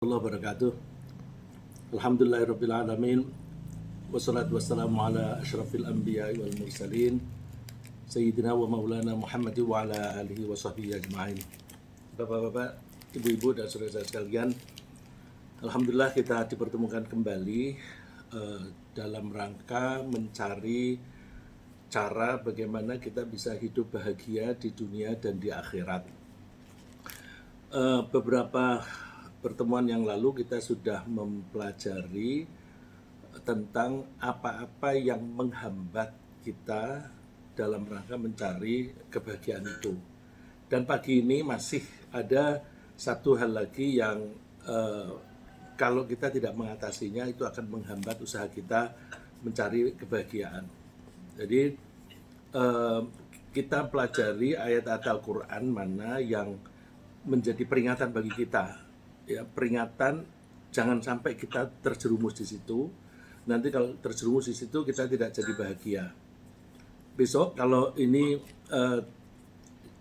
Allah wabarakatuh. Alhamdulillahirrabbilalamin. Wassalatu wassalamu ala ashrafil anbiya wal mursalin Sayyidina wa maulana Muhammad wa ala alihi wa sahbihi ajma'in. Bapak-bapak, ibu-ibu dan saudara-saudara sekalian, Alhamdulillah kita dipertemukan kembali dalam rangka mencari cara bagaimana kita bisa hidup bahagia di dunia dan di akhirat. Beberapa pertemuan yang lalu kita sudah mempelajari tentang apa-apa yang menghambat kita dalam rangka mencari kebahagiaan itu. Dan pagi ini masih ada satu hal lagi yang kalau kita tidak mengatasinya itu akan menghambat usaha kita mencari kebahagiaan. Jadi kita pelajari ayat-ayat Al-Quran mana yang menjadi peringatan bagi kita. Ya, peringatan jangan sampai kita terjerumus di situ. Nanti kalau terjerumus di situ kita tidak jadi bahagia. Besok kalau ini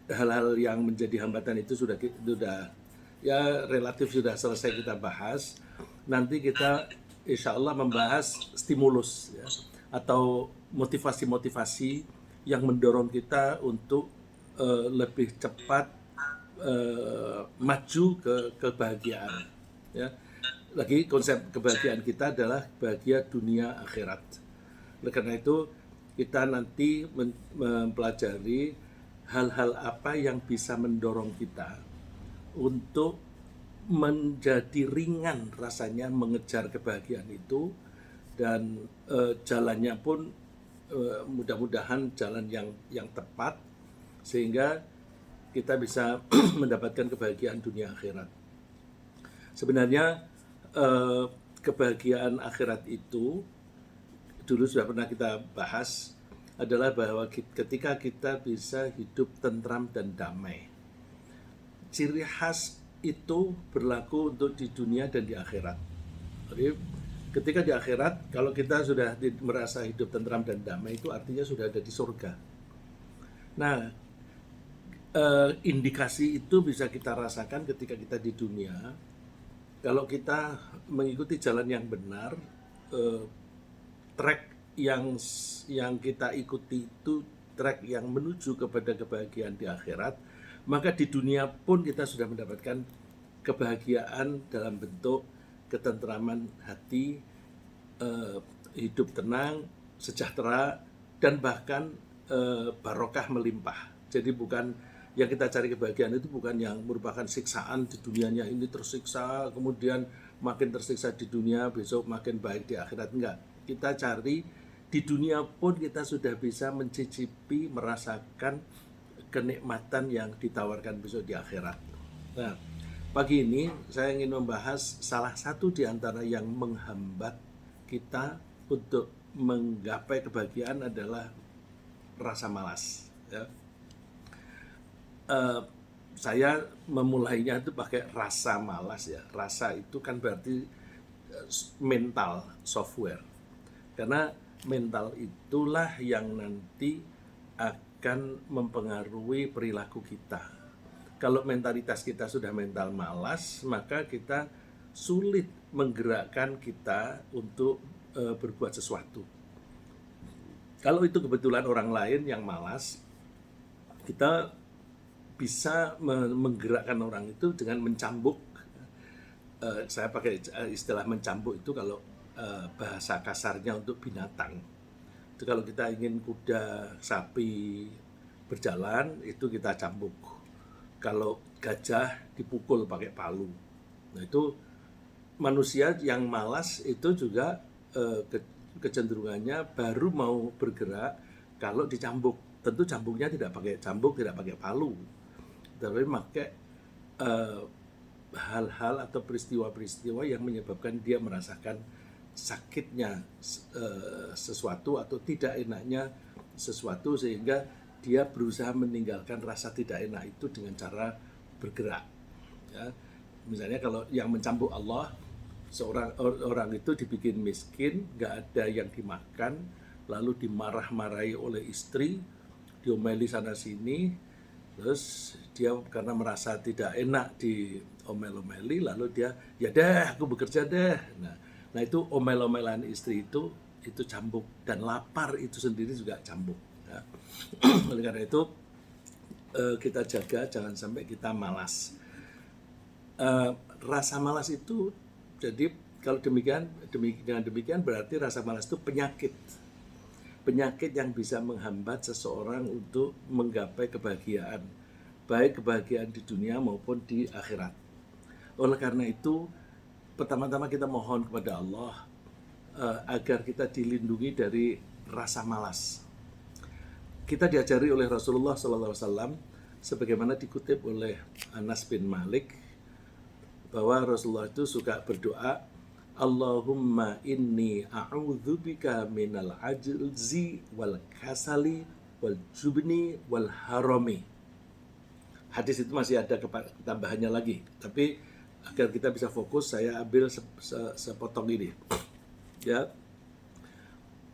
hal-hal yang menjadi hambatan itu sudah ya relatif sudah selesai kita bahas. Nanti kita insya Allah membahas stimulus ya, atau motivasi-motivasi yang mendorong kita untuk lebih cepat maju ke kebahagiaan ya. Lagi konsep kebahagiaan kita adalah bahagia dunia akhirat. Oleh karena itu kita nanti mempelajari hal-hal apa yang bisa mendorong kita untuk menjadi ringan rasanya mengejar kebahagiaan itu, dan jalannya pun mudah-mudahan jalan yang tepat sehingga kita bisa mendapatkan kebahagiaan dunia akhirat. Sebenarnya kebahagiaan akhirat itu dulu sudah pernah kita bahas, adalah bahwa ketika kita bisa hidup tentram dan damai. Ciri khas itu berlaku untuk di dunia dan di akhirat. Jadi ketika di akhirat, kalau kita sudah merasa hidup tentram dan damai, itu artinya sudah ada di surga. Nah, indikasi itu bisa kita rasakan ketika kita di dunia. Kalau kita mengikuti jalan yang benar, track yang kita ikuti itu track yang menuju kepada kebahagiaan di akhirat, maka di dunia pun kita sudah mendapatkan kebahagiaan dalam bentuk ketentraman hati, hidup tenang, sejahtera, dan bahkan barokah melimpah. Jadi bukan yang kita cari kebahagiaan itu bukan yang merupakan siksaan di dunianya, ini tersiksa, kemudian makin tersiksa di dunia, besok makin baik di akhirat. Enggak. Kita cari di dunia pun kita sudah bisa mencicipi, merasakan kenikmatan yang ditawarkan besok di akhirat. Nah, pagi ini saya ingin membahas salah satu di antara yang menghambat kita untuk menggapai kebahagiaan adalah rasa malas. Ya. Saya memulainya itu pakai rasa malas ya. Rasa itu kan berarti mental software. Karena mental itulah yang nanti akan mempengaruhi perilaku kita. Kalau mentalitas kita sudah mental malas, maka kita sulit menggerakkan kita untuk berbuat sesuatu. Kalau itu kebetulan orang lain yang malas, kita bisa menggerakkan orang itu dengan mencambuk. Saya pakai istilah mencambuk itu kalau bahasa kasarnya untuk binatang. Itu kalau kita ingin kuda, sapi berjalan, itu kita cambuk. Kalau gajah dipukul pakai palu. Nah, itu manusia yang malas itu juga kecenderungannya baru mau bergerak kalau dicambuk. Tentu cambuknya tidak pakai cambuk, tidak pakai palu, tapi pakai hal-hal atau peristiwa-peristiwa yang menyebabkan dia merasakan sakitnya sesuatu atau tidak enaknya sesuatu, sehingga dia berusaha meninggalkan rasa tidak enak itu dengan cara bergerak. Ya. Misalnya kalau yang mencambuk Allah, seorang orang itu dibikin miskin, nggak ada yang dimakan, lalu dimarah-marahi oleh istri, diomeli sana sini, Terus dia karena merasa tidak enak di omel-omeli, lalu dia, ya deh aku bekerja deh. Nah itu omel-omelan istri itu cambuk, dan lapar itu sendiri juga cambuk. Ya. Oleh karena itu kita jaga jangan sampai kita malas. Rasa malas itu, jadi kalau dengan demikian berarti rasa malas itu penyakit yang bisa menghambat seseorang untuk menggapai kebahagiaan, baik kebahagiaan di dunia maupun di akhirat. Oleh karena itu, pertama-tama kita mohon kepada Allah agar kita dilindungi dari rasa malas. Kita diajari oleh Rasulullah SAW, sebagaimana dikutip oleh Anas bin Malik, bahwa Rasulullah itu suka berdoa, Allahumma inni a'udzubika minal ajzi wal kasali wal jubni wal harami. Hadis itu masih ada tambahannya lagi, tapi agar kita bisa fokus, saya ambil sepotong ini. Ya,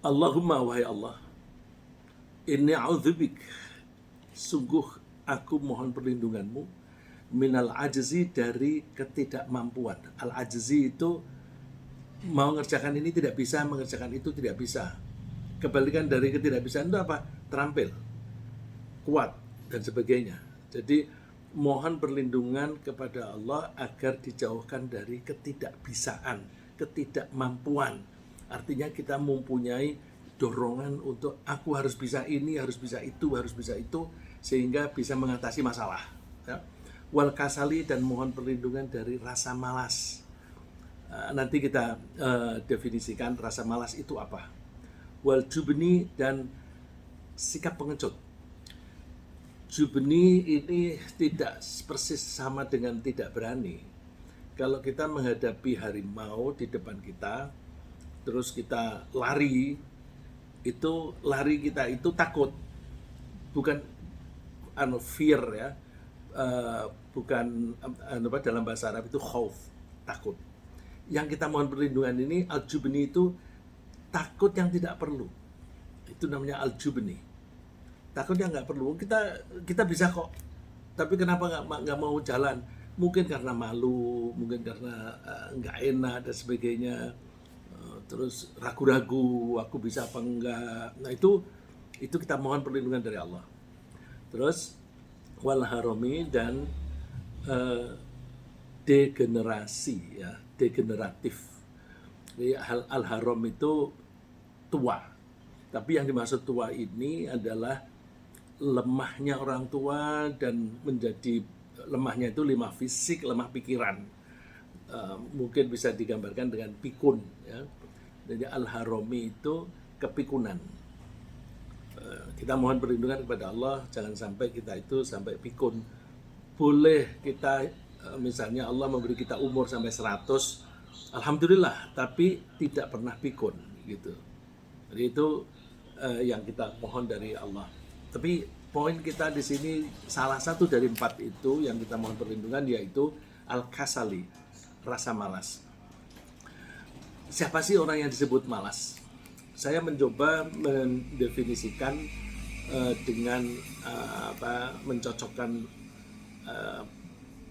Allahumma, wahai Allah, inni a'udzubik, sungguh aku mohon perlindunganmu, minal ajzi, dari ketidakmampuan. Al ajzi itu mau mengerjakan ini tidak bisa, mengerjakan itu tidak bisa. Kebalikan dari ketidakbisaan itu apa? Terampil, kuat, dan sebagainya. Jadi mohon perlindungan kepada Allah agar dijauhkan dari ketidakbisaan, ketidakmampuan. Artinya kita mempunyai dorongan untuk aku harus bisa ini, harus bisa itu, sehingga bisa mengatasi masalah. Ya. Wal kasali, dan mohon perlindungan dari rasa malas. Nanti kita definisikan rasa malas itu apa. Wal jubni, dan sikap pengecut. Jubni ini tidak persis sama dengan tidak berani. Kalau kita menghadapi harimau di depan kita, terus kita lari, itu lari kita itu takut, bukan fear ya, bukan dalam bahasa Arab itu khauf, takut. Yang kita mohon perlindungan ini al-jubni itu takut yang tidak perlu. Itu namanya al-jubni. Takut yang nggak perlu. Kita bisa kok. Tapi kenapa nggak mau jalan? Mungkin karena malu, mungkin karena nggak enak dan sebagainya. Terus ragu-ragu, aku bisa apa enggak. Nah itu kita mohon perlindungan dari Allah. Terus wal harami, dan degenerasi ya, degeneratif. Jadi al-haram itu tua. Tapi yang dimaksud tua ini adalah lemahnya orang tua, dan menjadi lemahnya itu lemah fisik, lemah pikiran. Mungkin bisa digambarkan dengan pikun ya. Jadi al-harami itu kepikunan. Kita mohon perlindungan kepada Allah jangan sampai kita itu sampai pikun. Boleh kita misalnya Allah memberi kita umur sampai 100, alhamdulillah, tapi tidak pernah pikun gitu. Jadi itu yang kita mohon dari Allah. Tapi poin kita di sini salah satu dari 4 itu yang kita mohon perlindungan, yaitu al-kasali, rasa malas. Siapa sih orang yang disebut malas? Saya mencoba mendefinisikan dengan mencocokkan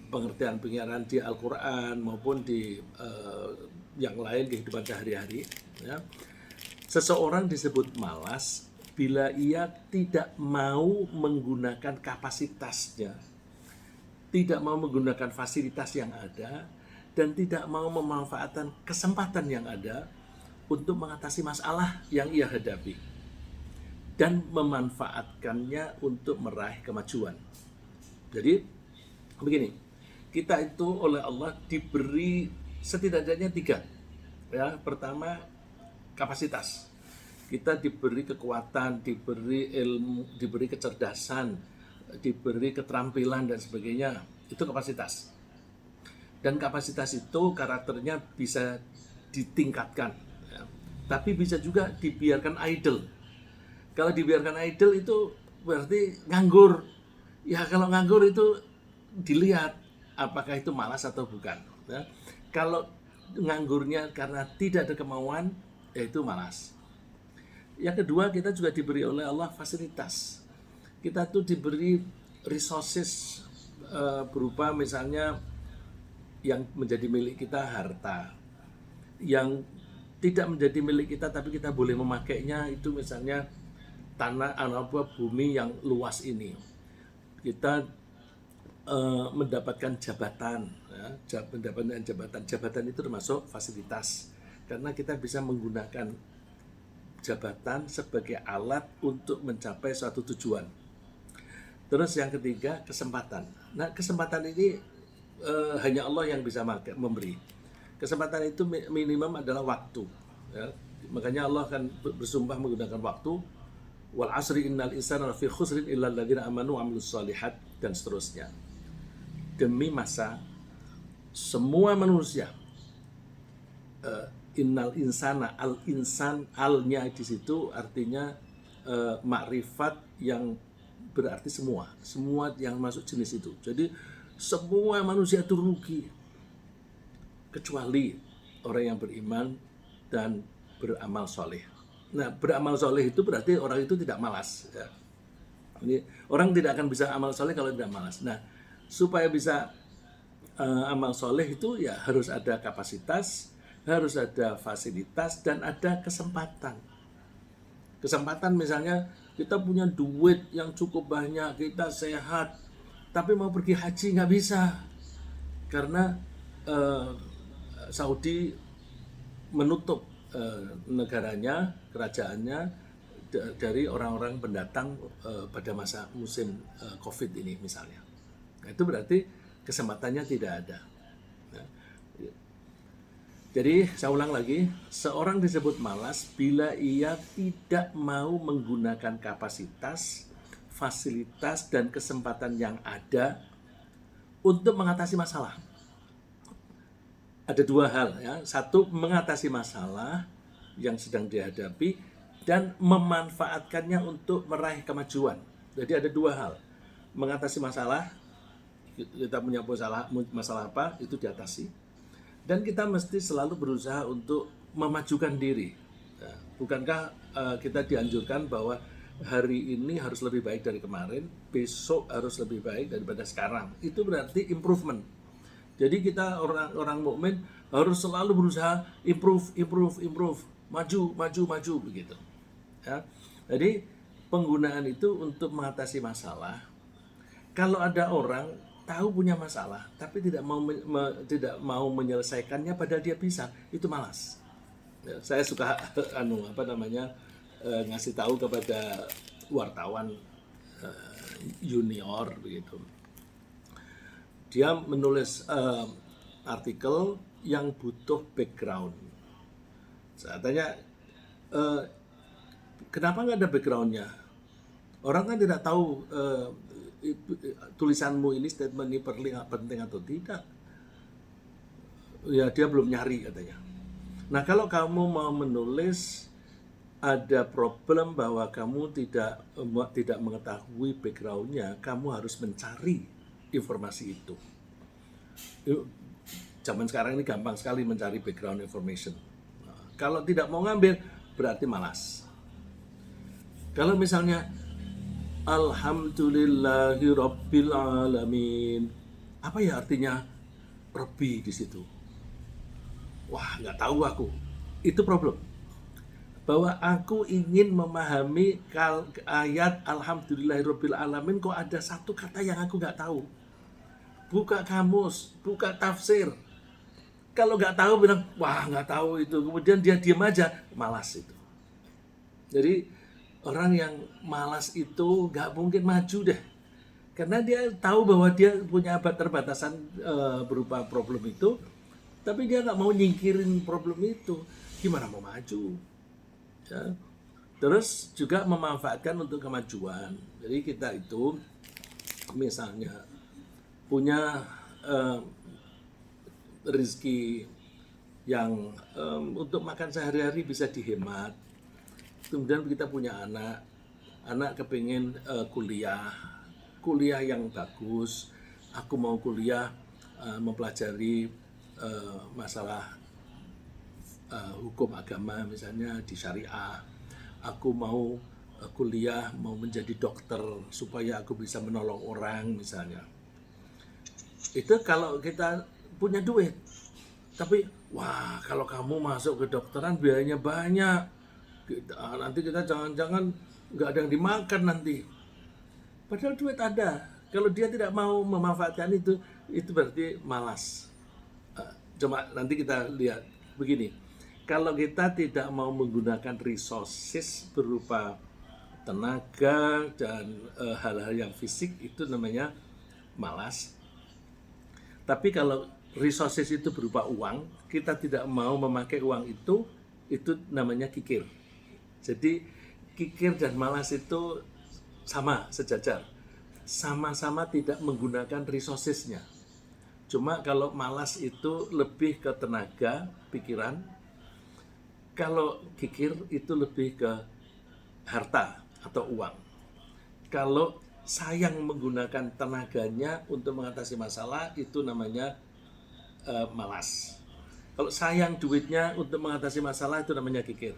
pengertian di Al-Quran maupun di yang lain kehidupan sehari-hari. Ya. Seseorang disebut malas bila ia tidak mau menggunakan kapasitasnya, tidak mau menggunakan fasilitas yang ada, dan tidak mau memanfaatkan kesempatan yang ada untuk mengatasi masalah yang ia hadapi, dan memanfaatkannya untuk meraih kemajuan. Jadi begini, kita itu oleh Allah diberi setidaknya 3. Ya, pertama kapasitas. Kita diberi kekuatan, diberi ilmu, diberi kecerdasan, diberi keterampilan dan sebagainya. Itu kapasitas. Dan kapasitas itu karakternya bisa ditingkatkan. Ya. Tapi bisa juga dibiarkan idle. Kalau dibiarkan idle itu berarti nganggur. Ya kalau nganggur itu dilihat apakah itu malas atau bukan. Ya. Kalau nganggurnya karena tidak ada kemauan, yaitu malas. Yang kedua, kita juga diberi oleh Allah fasilitas. Kita tuh diberi resources berupa misalnya yang menjadi milik kita harta, yang tidak menjadi milik kita tapi kita boleh memakainya itu misalnya tanah atau bumi yang luas ini. Kita mendapatkan jabatan, ya, mendapatkan jabatan itu termasuk fasilitas karena kita bisa menggunakan jabatan sebagai alat untuk mencapai suatu tujuan. Terus yang ketiga kesempatan. Nah kesempatan ini hanya Allah yang bisa memberi. Kesempatan itu minimum adalah waktu. Ya. Makanya Allah akan bersumpah menggunakan waktu. Wal asri innal insana lafi khusrin illa alladziina amanu wa 'amilus shalihat dan seterusnya. Demi masa semua manusia. Innal insana, al insan, alnya di situ artinya makrifat yang berarti semua yang masuk jenis itu. Jadi semua manusia itu rugi kecuali orang yang beriman dan beramal soleh. Nah, beramal soleh itu berarti orang itu tidak malas. Ya. Ini orang tidak akan bisa amal soleh kalau tidak malas. Nah, supaya bisa amal soleh itu ya harus ada kapasitas, harus ada fasilitas, dan ada kesempatan. Kesempatan misalnya kita punya duit yang cukup banyak, kita sehat, tapi mau pergi haji nggak bisa karena Saudi menutup negaranya, kerajaannya dari orang-orang pendatang pada masa musim COVID ini misalnya. Nah, itu berarti kesempatannya tidak ada. Nah, jadi saya ulang lagi, seorang disebut malas bila ia tidak mau menggunakan kapasitas, fasilitas, dan kesempatan yang ada untuk mengatasi masalah. Ada dua hal ya, satu mengatasi masalah yang sedang dihadapi dan memanfaatkannya untuk meraih kemajuan. Jadi ada dua hal, mengatasi masalah, kita punya masalah apa itu diatasi, dan kita mesti selalu berusaha untuk memajukan diri. Nah, bukankah kita dianjurkan bahwa hari ini harus lebih baik dari kemarin, besok harus lebih baik daripada sekarang. Itu berarti improvement. Jadi kita orang mukmin harus selalu berusaha improve, maju begitu. Ya. Jadi penggunaan itu untuk mengatasi masalah. Kalau ada orang tahu punya masalah tapi tidak mau menyelesaikannya padahal dia bisa, itu malas. Ya, saya suka ngasih tahu kepada wartawan junior begitu. Dia menulis artikel yang butuh background. Saya tanya, kenapa nggak ada backgroundnya? Orang kan tidak tahu tulisanmu ini, statement ini penting atau tidak. Ya dia belum nyari katanya. Nah kalau kamu mau menulis ada problem bahwa kamu tidak mengetahui backgroundnya, kamu harus mencari informasi itu. Zaman sekarang ini gampang sekali mencari background information. Nah, kalau tidak mau ngambil berarti malas. Kalau misalnya Alhamdulillahi Rabbil Alamin, apa ya artinya Rabbi di situ? Wah, nggak tahu aku. Itu problem. Bahwa aku ingin memahami ayat Alhamdulillahi Rabbil Alamin, kok ada satu kata yang aku nggak tahu. Buka kamus, buka tafsir. Kalau nggak tahu bilang, wah nggak tahu itu. Kemudian dia diam aja, malas itu. Jadi orang yang malas itu nggak mungkin maju deh. Karena dia tahu bahwa dia punya keterbatasan berupa problem itu, tapi dia nggak mau nyingkirin problem itu. Gimana mau maju? Ya. Terus juga memanfaatkan untuk kemajuan. Jadi kita itu misalnya punya rezeki yang untuk makan sehari-hari bisa dihemat. Kemudian kita punya anak kepingin kuliah yang bagus. Aku mau kuliah mempelajari masalah hukum agama misalnya di syariah. Aku mau kuliah mau menjadi dokter supaya aku bisa menolong orang misalnya. Itu kalau kita punya duit. Tapi wah, kalau kamu masuk ke dokteran biayanya banyak. Nanti kita jangan-jangan nggak ada yang dimakan nanti. Padahal duit ada. Kalau dia tidak mau memanfaatkan itu berarti malas. Cuma nanti kita lihat begini. Kalau kita tidak mau menggunakan resources berupa tenaga dan hal-hal yang fisik, itu namanya malas. Tapi kalau resources itu berupa uang, kita tidak mau memakai uang itu namanya kikir. Jadi kikir dan malas itu sama, sejajar. Sama-sama tidak menggunakan resourcesnya. Cuma kalau malas itu lebih ke tenaga, pikiran. Kalau kikir itu lebih ke harta atau uang. Kalau sayang menggunakan tenaganya untuk mengatasi masalah, itu namanya malas. Kalau sayang duitnya untuk mengatasi masalah, itu namanya kikir.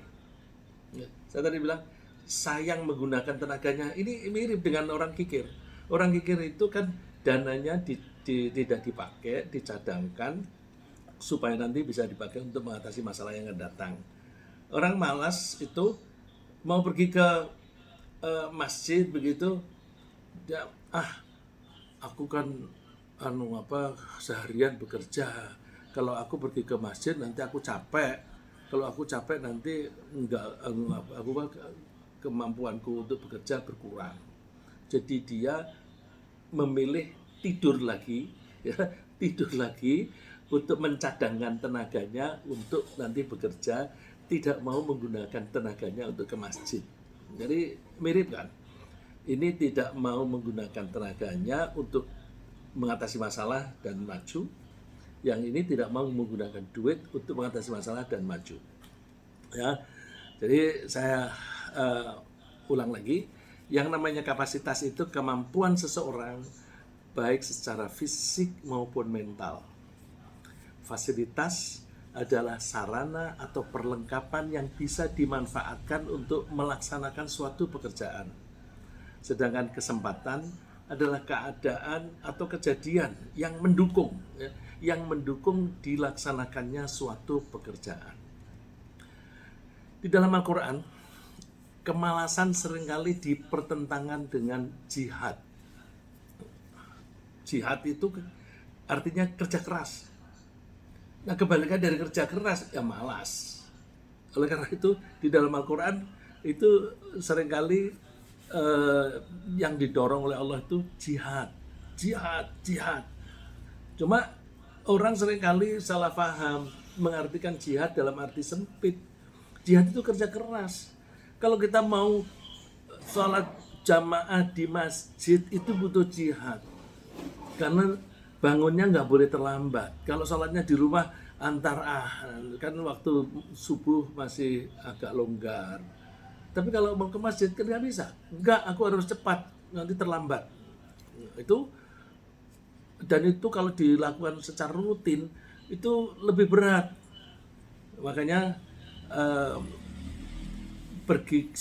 Saya tadi bilang sayang menggunakan tenaganya, ini mirip dengan orang kikir. Orang kikir itu kan dananya tidak dipakai, dicadangkan supaya nanti bisa dipakai untuk mengatasi masalah yang akan datang. Orang malas itu mau pergi ke masjid begitu, dia aku kan seharian bekerja. Kalau aku pergi ke masjid nanti aku capek. Kalau aku capek nanti kemampuanku untuk bekerja berkurang. Jadi dia memilih tidur lagi, ya, tidur lagi untuk mencadangkan tenaganya untuk nanti bekerja, tidak mau menggunakan tenaganya untuk ke masjid. Jadi mirip kan? Ini tidak mau menggunakan tenaganya untuk mengatasi masalah dan maju. Yang ini tidak mau menggunakan duit untuk mengatasi masalah dan maju. Ya, jadi saya ulang lagi, yang namanya kapasitas itu kemampuan seseorang baik secara fisik maupun mental. Fasilitas adalah sarana atau perlengkapan yang bisa dimanfaatkan untuk melaksanakan suatu pekerjaan. Sedangkan kesempatan adalah keadaan atau kejadian yang mendukung, ya, yang mendukung dilaksanakannya suatu pekerjaan. Di dalam Al-Quran, kemalasan seringkali dipertentangan dengan jihad. Jihad itu artinya kerja keras. Nah, kebalikan dari kerja keras ya malas. Oleh karena itu di dalam Al-Quran itu seringkali yang didorong oleh Allah itu jihad. Cuma orang seringkali salah paham, mengartikan jihad dalam arti sempit. Jihad itu kerja keras. Kalau kita mau sholat jamaah di masjid itu butuh jihad. Karena bangunnya nggak boleh terlambat. Kalau sholatnya di rumah kan waktu subuh masih agak longgar. Tapi kalau mau ke masjid kan nggak bisa. Enggak, aku harus cepat, nanti terlambat. Dan itu kalau dilakukan secara rutin itu lebih berat. Makanya pergi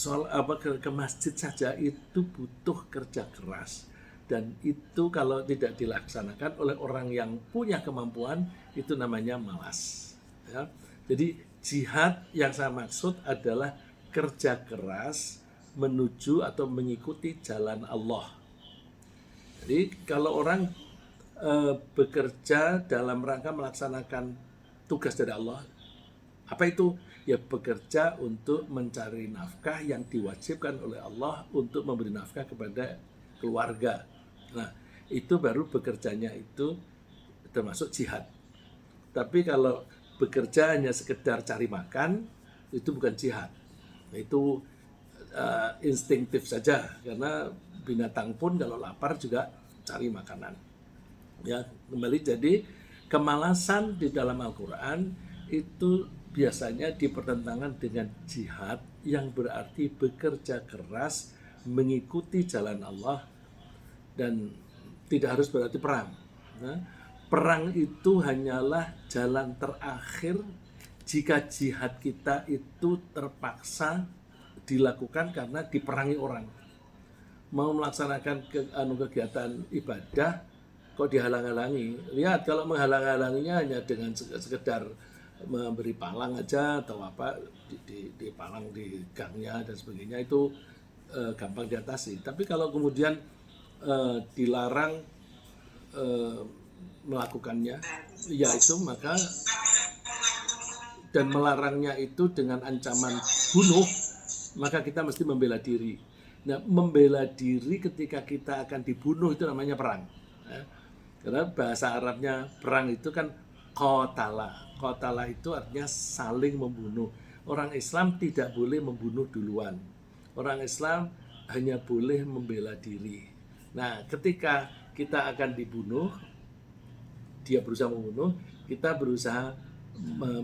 ke masjid saja itu butuh kerja keras. Dan itu kalau tidak dilaksanakan oleh orang yang punya kemampuan, itu namanya malas. Ya. Jadi jihad yang saya maksud adalah kerja keras menuju atau mengikuti jalan Allah. Jadi kalau orang bekerja dalam rangka melaksanakan tugas dari Allah, apa itu? Ya bekerja untuk mencari nafkah yang diwajibkan oleh Allah untuk memberi nafkah kepada keluarga. Nah, itu baru bekerjanya itu termasuk jihad. Tapi kalau bekerja hanya sekedar cari makan, itu bukan jihad. Itu instinktif saja, karena binatang pun kalau lapar juga cari makanan. Ya, kembali jadi kemalasan di dalam Al-Quran itu biasanya dipertentangan dengan jihad yang berarti bekerja keras mengikuti jalan Allah, dan tidak harus berarti perang. Nah, perang itu hanyalah jalan terakhir jika jihad kita itu terpaksa dilakukan karena diperangi orang. Mau melaksanakan kegiatan ibadah kok dihalang-halangi. Lihat, kalau menghalang-halanginya hanya dengan sekedar memberi palang aja atau apa, di palang di gangnya dan sebagainya, itu gampang diatasi. Tapi kalau kemudian dilarang melakukannya, ya itu maka, dan melarangnya itu dengan ancaman bunuh, maka kita mesti membela diri. Nah, membela diri ketika kita akan dibunuh itu namanya perang. Ya. Karena bahasa Arabnya perang itu kan qatala. Qatala itu artinya saling membunuh. Orang Islam tidak boleh membunuh duluan. Orang Islam hanya boleh membela diri. Nah, ketika kita akan dibunuh, dia berusaha membunuh, kita berusaha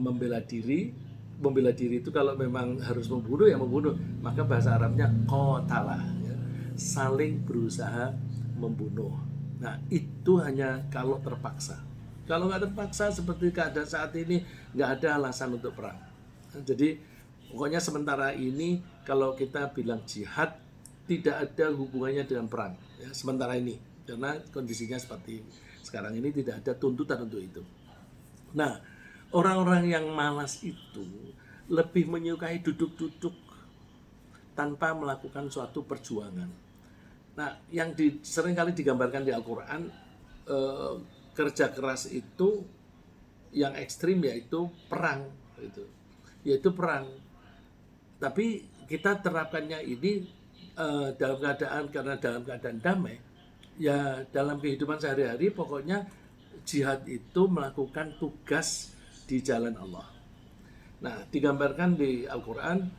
membela diri. Membela diri itu kalau memang harus membunuh, ya membunuh. Maka bahasa Arabnya qatala, ya. Saling berusaha membunuh. Nah, itu hanya kalau terpaksa. Kalau nggak terpaksa seperti keadaan saat ini, nggak ada alasan untuk perang. Nah, jadi pokoknya sementara ini kalau kita bilang jihad, tidak ada hubungannya dengan perang. Ya, sementara ini, karena kondisinya seperti sekarang ini tidak ada tuntutan untuk itu. Nah, orang-orang yang malas itu lebih menyukai duduk-duduk tanpa melakukan suatu perjuangan. Nah, yang seringkali digambarkan di Al-Quran, kerja keras itu yang ekstrim yaitu perang, yaitu perang. Tapi kita terapkannya ini dalam keadaan damai. Ya, dalam kehidupan sehari-hari pokoknya jihad itu melakukan tugas di jalan Allah. Nah, digambarkan di Al-Quran,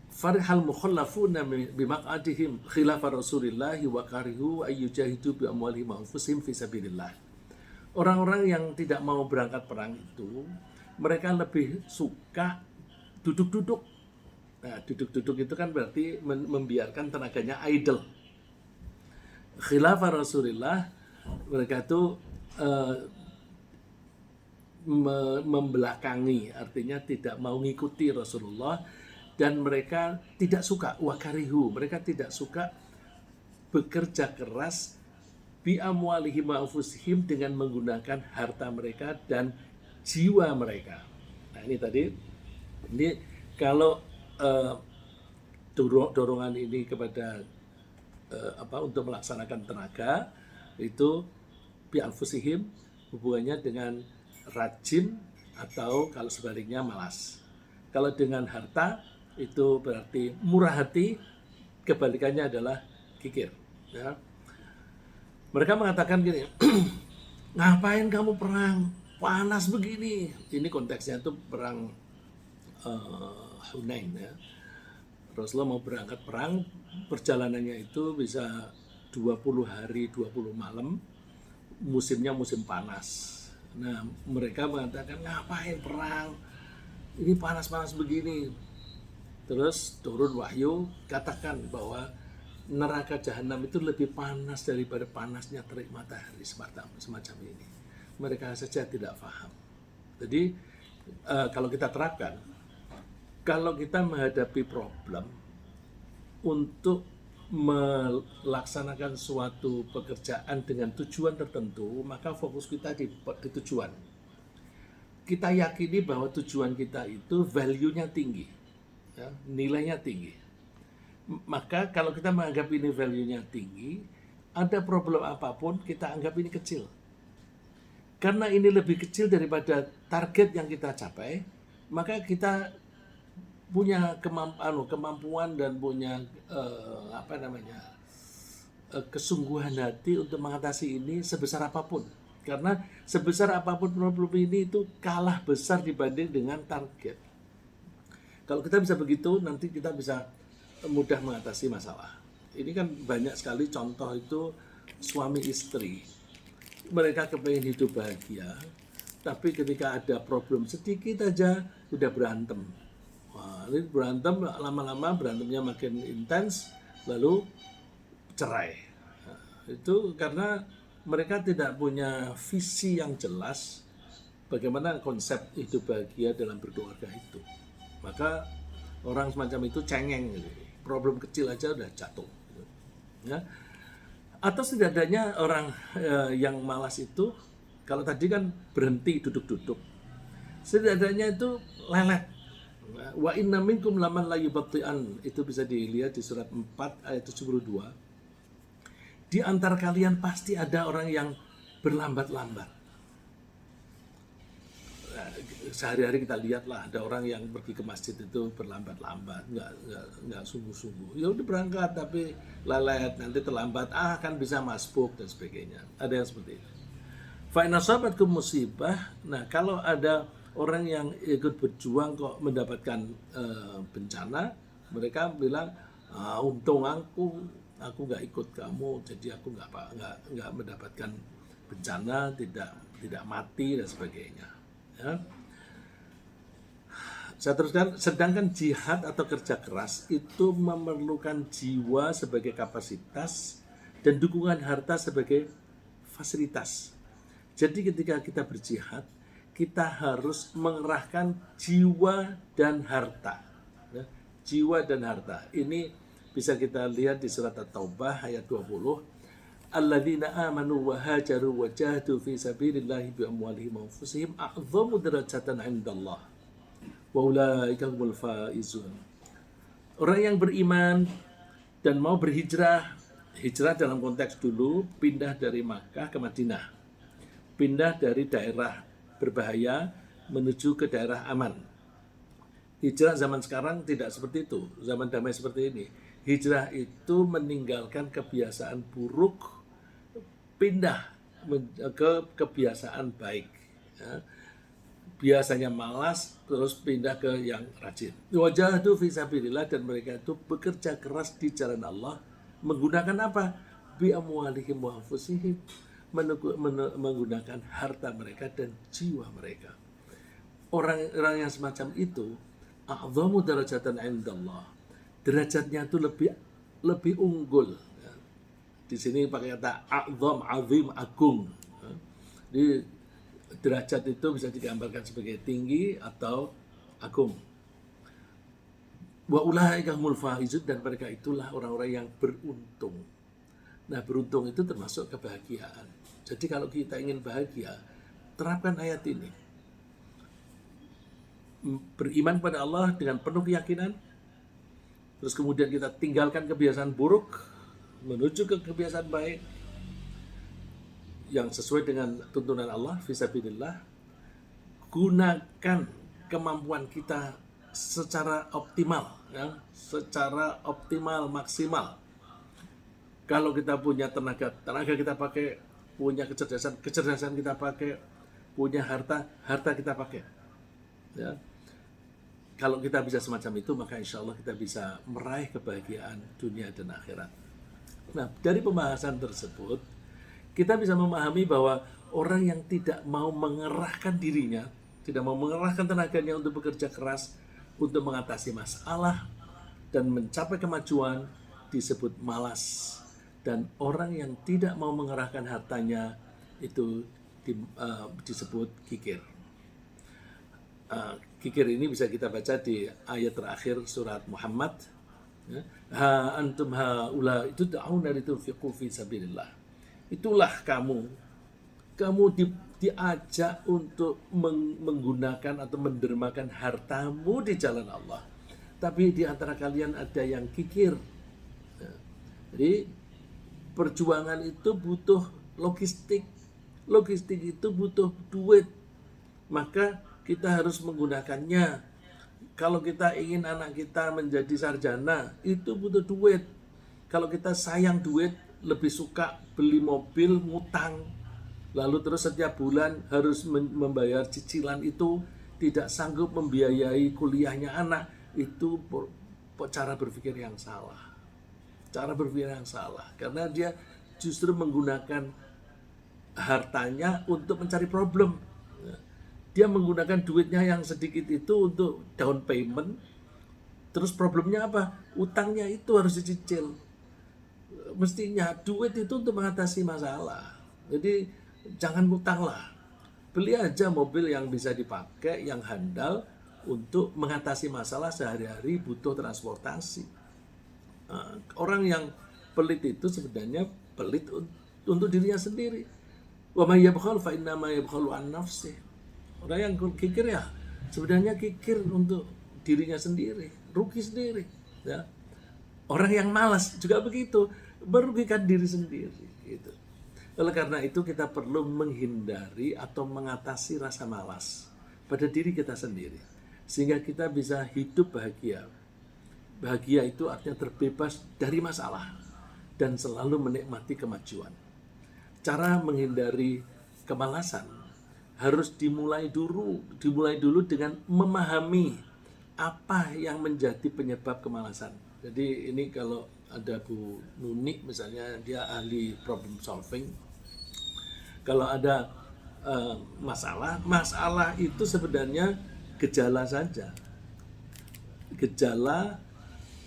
farihal mukhallafuna bimaq'adihim khilafa Rasulillah wa karihu ayyujahidu bi amwalihim wa anfusihim fi sabilillah. Orang-orang yang tidak mau berangkat perang itu, mereka lebih suka duduk-duduk. Nah, duduk-duduk itu kan berarti membiarkan tenaganya idle. Khilafah Rasulillah, mereka itu membelakangi, artinya tidak mau mengikuti Rasulullah, dan mereka tidak suka wakarihu, mereka tidak suka bekerja keras bi amwalihim wa anfusihim, dengan menggunakan harta mereka dan jiwa mereka. Nah, ini tadi, ini kalau dorongan ini kepada untuk melaksanakan tenaga itu bi anfusihim, hubungannya dengan rajin, atau kalau sebaliknya malas. Kalau dengan harta itu berarti murah hati, kebalikannya adalah kikir. Ya. Mereka mengatakan gini, ngapain kamu perang? Panas begini. Ini konteksnya itu perang Hunain. Ya. Rasulullah mau berangkat perang, perjalanannya itu bisa 20 hari, 20 malam, musimnya musim panas. Nah, mereka mengatakan, ngapain perang? Ini panas-panas begini. Terus turun wahyu, katakan bahwa neraka jahanam itu lebih panas daripada panasnya terik matahari, semacam ini. Mereka saja tidak paham. Jadi, kalau kita terapkan, kalau kita menghadapi problem untuk melaksanakan suatu pekerjaan dengan tujuan tertentu, maka fokus kita di tujuan. Kita yakini bahwa tujuan kita itu value-nya tinggi, ya, nilainya tinggi. Maka kalau kita menganggap ini value-nya tinggi, ada problem apapun kita anggap ini kecil. Karena ini lebih kecil daripada target yang kita capai, maka kita punya kemampuan dan punya kesungguhan hati untuk mengatasi ini sebesar apapun. Karena sebesar apapun problem ini itu kalah besar dibanding dengan target. Kalau kita bisa begitu, nanti kita bisa mudah mengatasi masalah. Ini kan banyak sekali contoh itu suami istri. Mereka kepengen hidup bahagia, tapi ketika ada problem sedikit aja udah berantem. Wah, ini berantem, lama-lama berantemnya makin intens, lalu cerai. Nah, itu karena mereka tidak punya visi yang jelas bagaimana konsep hidup bahagia dalam berkeluarga itu. Maka Orang semacam itu cengeng gitu. Problem kecil aja udah jatuh gitu. Ya. Atau setidaknya orang yang malas itu, kalau tadi kan berhenti duduk-duduk, setidaknya itu lelet. Wa inna minkum laman la yubatti'an, itu bisa dilihat di surat 4 ayat 72. Di antara kalian pasti ada orang yang berlambat-lambat. Sehari-hari kita lihatlah ada orang yang pergi ke masjid itu berlambat-lambat, nggak sungguh-sungguh. Ya udah berangkat tapi lelet, nanti terlambat, kan bisa masbuk dan sebagainya. Ada yang seperti itu. Fa in asabatkum musibah, nah kalau ada orang yang ikut berjuang kok mendapatkan bencana, mereka bilang, untung aku nggak ikut kamu, jadi aku nggak mendapatkan bencana, tidak mati dan sebagainya. Ya. Saya teruskan, sedangkan jihad atau kerja keras itu memerlukan jiwa sebagai kapasitas dan dukungan harta sebagai fasilitas. Jadi ketika kita berjihad, kita harus mengerahkan jiwa dan harta. Ya, jiwa dan harta. Ini bisa kita lihat di surat At-Taubah ayat 20. Alladzina amanu wa hajaru wa jahadu fi sabilillahi bi amwalihim wa anfusihim a'dhamu darajatan 'indallah. Wa ulaika humul faizun. Orang yang beriman dan mau berhijrah, hijrah dalam konteks dulu pindah dari Makkah ke Madinah. Pindah dari daerah berbahaya menuju ke daerah aman. Hijrah zaman sekarang tidak seperti itu, zaman damai seperti ini. Hijrah itu meninggalkan kebiasaan buruk, pindah ke kebiasaan baik. Ya. Biasanya malas, terus pindah ke yang rajin. Wajahdu fi sabilillah, dan mereka itu bekerja keras di jalan Allah. Menggunakan apa? Bi amwalihim wa anfusihim, menggunakan harta mereka dan jiwa mereka. Orang-orang yang semacam itu, a'dhamu darajatan 'indallah. Derajatnya itu lebih unggul. Ya. Di sini pakai kata a'dham, azim, agung. Ya. Jadi derajat itu bisa digambarkan sebagai tinggi atau agung. Wa ulaika humul faizun, dan mereka itulah orang-orang yang beruntung. Nah, beruntung itu termasuk kebahagiaan. Jadi kalau kita ingin bahagia, terapkan ayat ini. Beriman pada Allah dengan penuh keyakinan, terus kemudian kita tinggalkan kebiasaan buruk, menuju ke kebiasaan baik, yang sesuai dengan tuntunan Allah, fisabilillah. Gunakan kemampuan kita secara optimal, ya, secara optimal, maksimal. Kalau kita punya tenaga kita pakai, punya kecerdasan kita pakai, punya harta kita pakai. Ya. Kalau kita bisa semacam itu, maka insya Allah kita bisa meraih kebahagiaan dunia dan akhirat. Nah, dari pembahasan tersebut, kita bisa memahami bahwa orang yang tidak mau mengerahkan dirinya, tidak mau mengerahkan tenaganya untuk bekerja keras, untuk mengatasi masalah dan mencapai kemajuan, disebut malas. Dan orang yang tidak mau mengerahkan hartanya itu disebut kikir. Kikir ini bisa kita baca di ayat terakhir surat Muhammad. Ha antum haula itu ta'una litunfiqu fi sabilillah. Itulah kamu diajak untuk menggunakan atau mendermakan hartamu di jalan Allah. Tapi di antara kalian ada yang kikir. Jadi perjuangan itu butuh logistik. Logistik itu butuh duit. Maka kita harus menggunakannya. Kalau kita ingin anak kita menjadi sarjana, itu butuh duit. Kalau kita sayang duit, lebih suka beli mobil, ngutang. Lalu terus setiap bulan harus membayar cicilan itu, tidak sanggup membiayai kuliahnya anak. Itu cara berpikir yang salah. Cara berpikir yang salah. Karena dia justru menggunakan hartanya untuk mencari problem. Dia menggunakan duitnya yang sedikit itu untuk down payment. Terus problemnya apa? Utangnya itu harus dicicil. Mestinya duit itu untuk mengatasi masalah. Jadi jangan utang lah. Beli aja mobil yang bisa dipakai, yang handal, untuk mengatasi masalah sehari-hari butuh transportasi. Orang yang pelit itu sebenarnya pelit untuk dirinya sendiri. Wa may yabkhal fa inna ma yabkhalu an nafsih. Orang yang kikir ya sebenarnya kikir untuk dirinya sendiri, rugi sendiri, ya. Orang yang malas juga begitu, merugikan diri sendiri gitu. Oleh karena itu kita perlu menghindari atau mengatasi rasa malas pada diri kita sendiri sehingga kita bisa hidup bahagia. Bahagia itu artinya terbebas dari masalah dan selalu menikmati kemajuan. Cara menghindari kemalasan harus dimulai dulu dengan memahami apa yang menjadi penyebab kemalasan. Jadi ini kalau ada Bu Nuni misalnya, dia ahli problem solving. Kalau ada masalah itu sebenarnya gejala saja. Gejala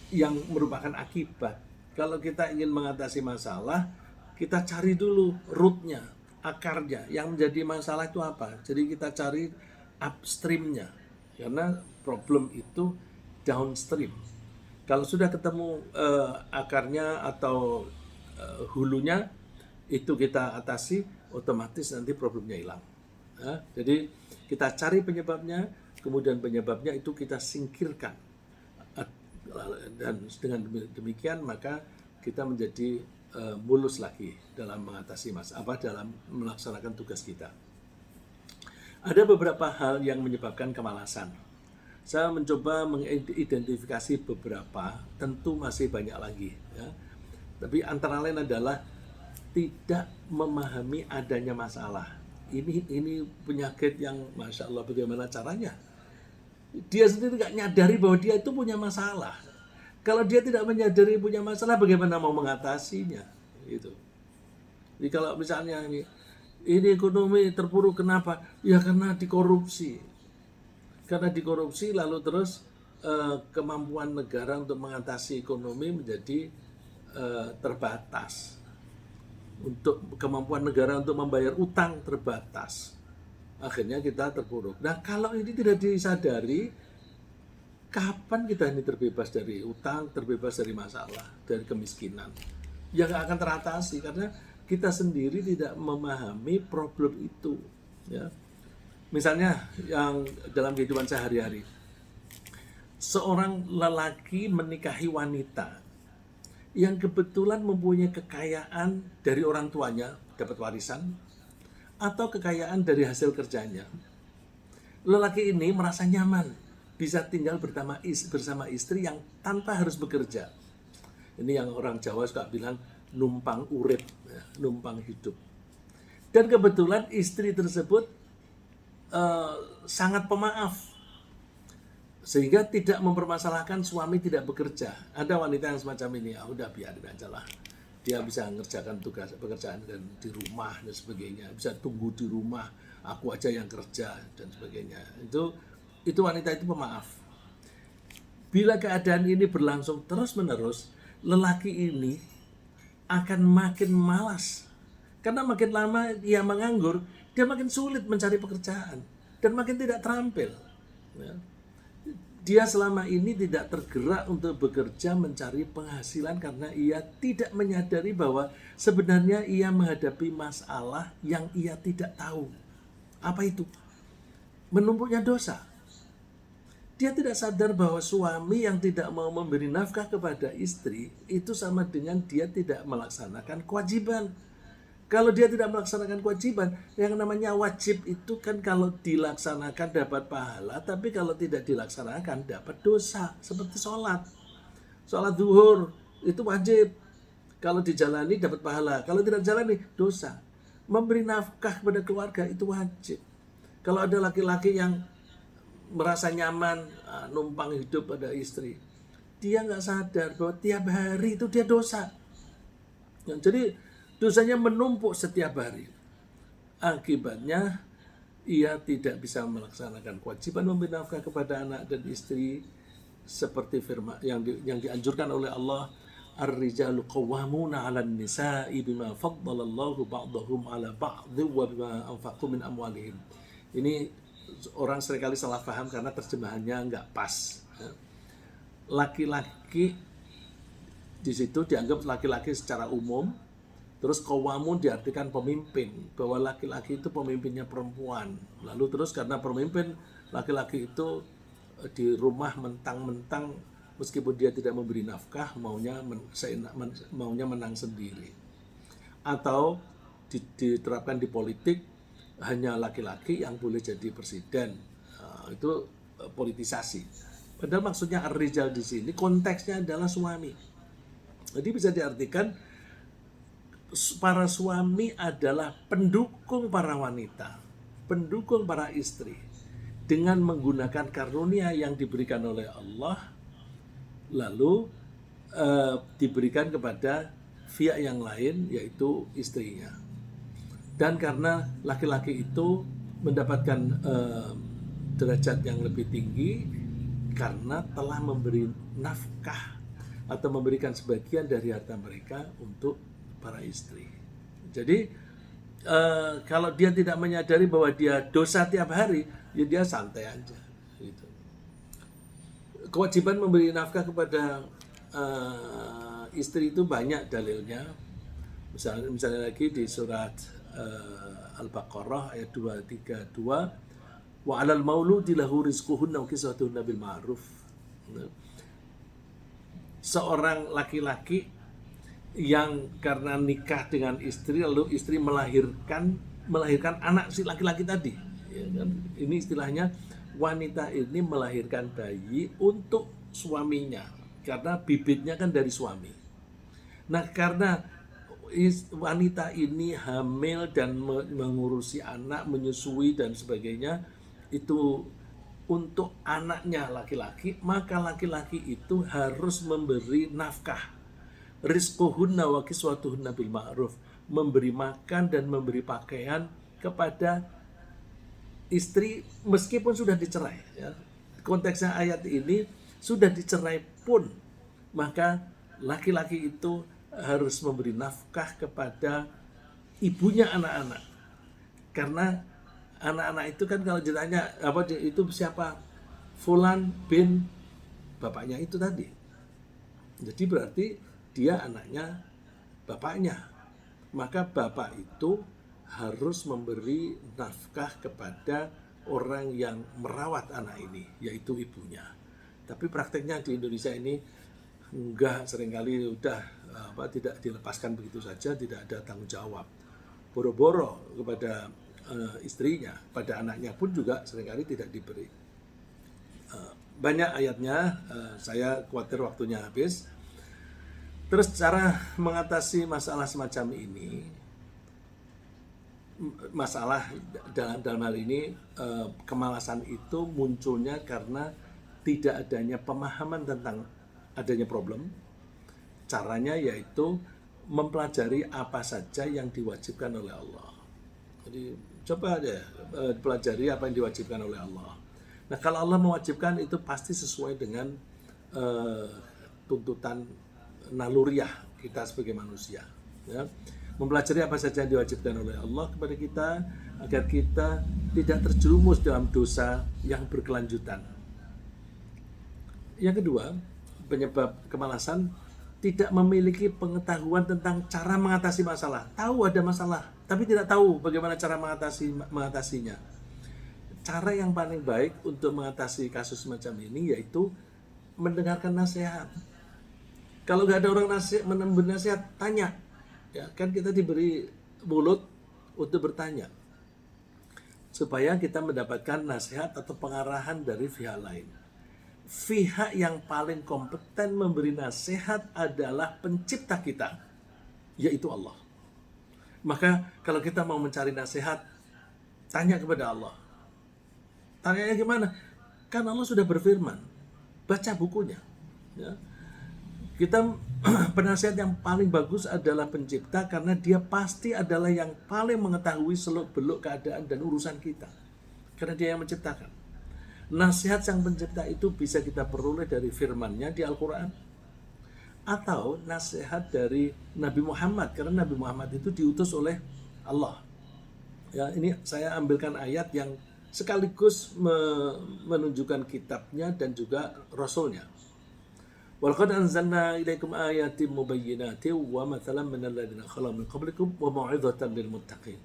yang merupakan akibat. Kalau kita ingin mengatasi masalah, kita cari dulu rootnya, akarnya. Yang menjadi masalah itu apa? Jadi kita cari upstreamnya, karena problem itu downstream. Kalau sudah ketemu akarnya atau hulunya, itu kita atasi, otomatis nanti problemnya hilang. Ya, jadi kita cari penyebabnya, kemudian penyebabnya itu kita singkirkan. Dan dengan demikian maka kita menjadi mulus lagi dalam mengatasi dalam melaksanakan tugas kita. Ada beberapa hal yang menyebabkan kemalasan. Saya mencoba mengidentifikasi beberapa, tentu masih banyak lagi, ya. Tapi antara lain adalah tidak memahami adanya masalah. Ini penyakit yang Masya Allah, bagaimana caranya? Dia sendiri gak nyadari bahwa dia itu punya masalah. Kalau dia tidak menyadari punya masalah, bagaimana mau mengatasinya? Gitu. Jadi kalau misalnya ini ekonomi terpuruk, kenapa? Ya karena dikorupsi. Karena dikorupsi lalu terus kemampuan negara untuk mengatasi ekonomi menjadi terbatas. Untuk kemampuan negara untuk membayar utang terbatas. Akhirnya kita terpuruk. Nah, kalau ini tidak disadari, kapan kita ini terbebas dari utang, terbebas dari masalah, dari kemiskinan? Ya nggak akan teratasi karena kita sendiri tidak memahami problem itu. Ya. Misalnya yang dalam kehidupan sehari-hari, seorang lelaki menikahi wanita yang kebetulan mempunyai kekayaan dari orang tuanya, dapat warisan, atau kekayaan dari hasil kerjanya. Lelaki ini merasa nyaman bisa tinggal bersama istri yang tanpa harus bekerja. Ini yang orang Jawa suka bilang numpang urip, ya, numpang hidup. Dan kebetulan istri tersebut sangat pemaaf, sehingga tidak mempermasalahkan suami tidak bekerja. Ada wanita yang semacam ini, ya udah biarin aja lah. Dia bisa mengerjakan tugas pekerjaan dan di rumah dan sebagainya, bisa tunggu di rumah, aku aja yang kerja dan sebagainya. Itu wanita itu pemaaf. Bila keadaan ini berlangsung terus-menerus, lelaki ini akan makin malas. Karena makin lama dia menganggur, dia makin sulit mencari pekerjaan dan makin tidak terampil. Ya. Dia selama ini tidak tergerak untuk bekerja mencari penghasilan karena ia tidak menyadari bahwa sebenarnya ia menghadapi masalah yang ia tidak tahu. Apa itu? Menumpuknya dosa. Dia tidak sadar bahwa suami yang tidak mau memberi nafkah kepada istri itu sama dengan dia tidak melaksanakan kewajiban. Kalau dia tidak melaksanakan kewajiban, yang namanya wajib itu kan kalau dilaksanakan dapat pahala, tapi kalau tidak dilaksanakan dapat dosa. Seperti sholat. Sholat zuhur itu wajib. Kalau dijalani dapat pahala, kalau tidak dijalani dosa. Memberi nafkah kepada keluarga itu wajib. Kalau ada laki-laki yang merasa nyaman numpang hidup pada istri, dia nggak sadar bahwa tiap hari itu dia dosa. Jadi dosanya menumpuk setiap hari. Akibatnya ia tidak bisa melaksanakan kewajiban memberi nafkah kepada anak dan istri seperti firman yang dianjurkan oleh Allah, ar-rijalu qawwamuna 'alan nisa'i bima faddalallahu ba'dahum 'ala ba'd wa bima anfaqu min amwalihim. Ini orang seringkali salah paham karena terjemahannya nggak pas. Ya. Laki-laki di situ dianggap laki-laki secara umum, terus qawamun diartikan pemimpin, bahwa laki-laki itu pemimpinnya perempuan. Lalu terus karena pemimpin laki-laki itu di rumah mentang-mentang meskipun dia tidak memberi nafkah maunya menang sendiri. Atau diterapkan di politik hanya laki-laki yang boleh jadi presiden. Itu politisasi. Padahal maksudnya ar-rijal di sini konteksnya adalah suami. Jadi bisa diartikan para suami adalah pendukung para wanita, pendukung para istri dengan menggunakan karunia yang diberikan oleh Allah, lalu diberikan kepada pihak yang lain yaitu istrinya. Dan karena laki-laki itu mendapatkan derajat yang lebih tinggi karena telah memberi nafkah atau memberikan sebagian dari harta mereka untuk para istri. Jadi kalau dia tidak menyadari bahwa dia dosa tiap hari, ya dia santai aja. Gitu. Kewajiban memberi nafkah kepada istri itu banyak dalilnya. Misalnya lagi di surat Al-Baqarah ayat 232, wa 'alal mauludi lahu rizquhunna wa kiswatuhunna bil ma'ruf. Seorang laki-laki yang karena nikah dengan istri lalu istri melahirkan anak si laki-laki tadi, ya kan? Ini istilahnya wanita ini melahirkan bayi untuk suaminya karena bibitnya kan dari suami. Nah, karena wanita ini hamil dan mengurusi anak, menyusui dan sebagainya itu untuk anaknya laki-laki, maka laki-laki itu harus memberi nafkah. Rizquhunna wa kiswatuhunna bil ma'ruf, memberi makan dan memberi pakaian kepada istri meskipun sudah dicerai, ya. Konteksnya ayat ini sudah dicerai pun maka laki-laki itu harus memberi nafkah kepada ibunya anak-anak. Karena anak-anak itu kan kalau ditanya itu siapa? Fulan bin bapaknya itu tadi. Jadi berarti dia anaknya bapaknya. Maka bapak itu harus memberi nafkah kepada orang yang merawat anak ini, yaitu ibunya. Tapi prakteknya di Indonesia ini enggak, seringkali tidak dilepaskan begitu saja, tidak ada tanggung jawab. Boro-boro kepada istrinya, pada anaknya pun juga seringkali tidak diberi. Banyak ayatnya, saya khawatir waktunya habis. Terus cara mengatasi masalah semacam ini, masalah dalam hal ini kemalasan itu munculnya karena tidak adanya pemahaman tentang adanya problem. Caranya yaitu mempelajari apa saja yang diwajibkan oleh Allah. Jadi coba aja pelajari apa yang diwajibkan oleh Allah. Nah, kalau Allah mewajibkan itu pasti sesuai dengan tuntutan naluriah kita sebagai manusia. Ya. Mempelajari apa saja yang diwajibkan oleh Allah kepada kita agar kita tidak terjerumus dalam dosa yang berkelanjutan. Yang kedua, penyebab kemalasan tidak memiliki pengetahuan tentang cara mengatasi masalah. Tahu ada masalah, tapi tidak tahu bagaimana cara mengatasinya. Cara yang paling baik untuk mengatasi kasus semacam ini yaitu mendengarkan nasihat. Kalau nggak ada orang memberi nasihat, tanya. Ya, kan kita diberi mulut untuk bertanya. Supaya kita mendapatkan nasihat atau pengarahan dari pihak lain. Pihak yang paling kompeten memberi nasihat adalah pencipta kita, yaitu Allah. Maka kalau kita mau mencari nasihat, tanya kepada Allah. Tanyanya gimana? Kan Allah sudah berfirman, baca bukunya. Ya. Kita penasihat yang paling bagus adalah pencipta karena dia pasti adalah yang paling mengetahui seluk-beluk keadaan dan urusan kita. Karena dia yang menciptakan. Nasihat sang pencipta itu bisa kita peroleh dari firman-Nya di Al-Quran. Atau nasihat dari Nabi Muhammad. Karena Nabi Muhammad itu diutus oleh Allah. Ya, ini saya ambilkan ayat yang sekaligus menunjukkan kitabnya dan juga rasulnya. Walaqad anzalna ilaikum ayatin mubayyinatin wa mathalan minal ladzina khalu min qablikum wa mau'izatan lil muttaqin.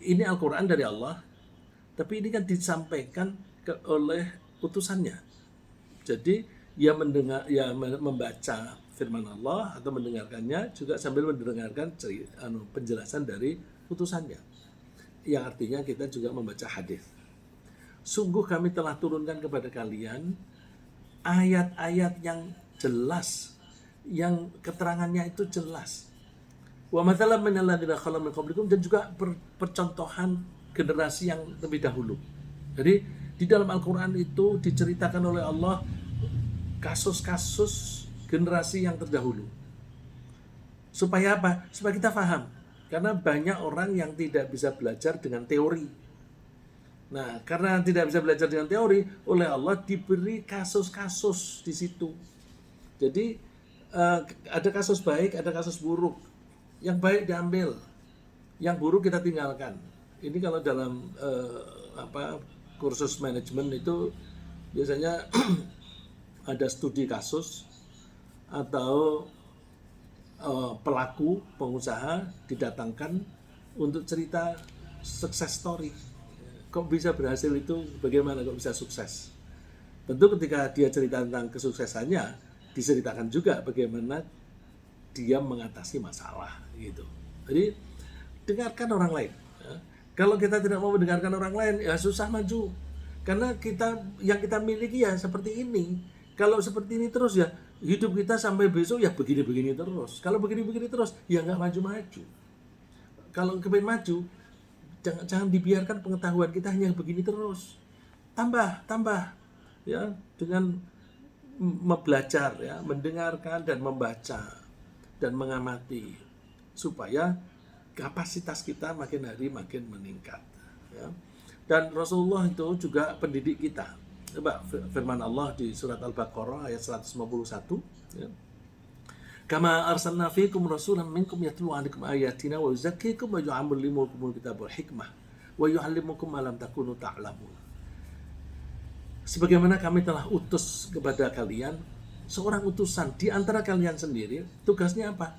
Ini Al-Qur'an dari Allah, tapi ini kan disampaikan oleh utusannya. Jadi ia mendengar, ia membaca firman Allah atau mendengarkannya juga sambil mendengarkan penjelasan dari utusannya. Yang artinya kita juga membaca hadis. Sungguh kami telah turunkan kepada kalian ayat-ayat yang jelas, yang keterangannya itu jelas. Wa mathalan minal ladzina khalu min qablikum, dan juga percontohan generasi yang lebih dahulu. Jadi di dalam Al-Qur'an itu diceritakan oleh Allah kasus-kasus generasi yang terdahulu. Supaya apa? Supaya kita paham. Karena banyak orang yang tidak bisa belajar dengan teori. Nah, karena tidak bisa belajar dengan teori, oleh Allah diberi kasus-kasus di situ. Jadi ada kasus baik, ada kasus buruk. Yang baik diambil, yang buruk kita tinggalkan. Ini kalau dalam kursus manajemen itu biasanya ada studi kasus atau pelaku pengusaha didatangkan untuk cerita success story. Kok bisa berhasil itu, bagaimana kok bisa sukses. Tentu ketika dia cerita tentang kesuksesannya, diceritakan juga bagaimana dia mengatasi masalah gitu. Jadi dengarkan orang lain. Kalau kita tidak mau mendengarkan orang lain, ya susah maju. Karena yang kita miliki ya seperti ini. Kalau seperti ini terus ya hidup kita sampai besok ya begini-begini terus. Kalau begini-begini terus ya nggak maju-maju. Kalau kepengen maju, jangan dibiarkan pengetahuan kita hanya begini terus. Tambah ya dengan belajar ya, mendengarkan dan membaca dan mengamati supaya kapasitas kita makin hari makin meningkat ya. Dan Rasulullah itu juga pendidik kita. Coba firman Allah di surat Al-Baqarah ayat 151 ya. Kama arsalna fiikum rasulan minkum yatlu 'alaikum ayatina wa yuzakkikum wa yu'allimukumul kitaba wal hikmah wa yu'allimukum ma lam takunu ta'lamun. Sebagaimana kami telah utus kepada kalian seorang utusan di antara kalian sendiri, tugasnya apa?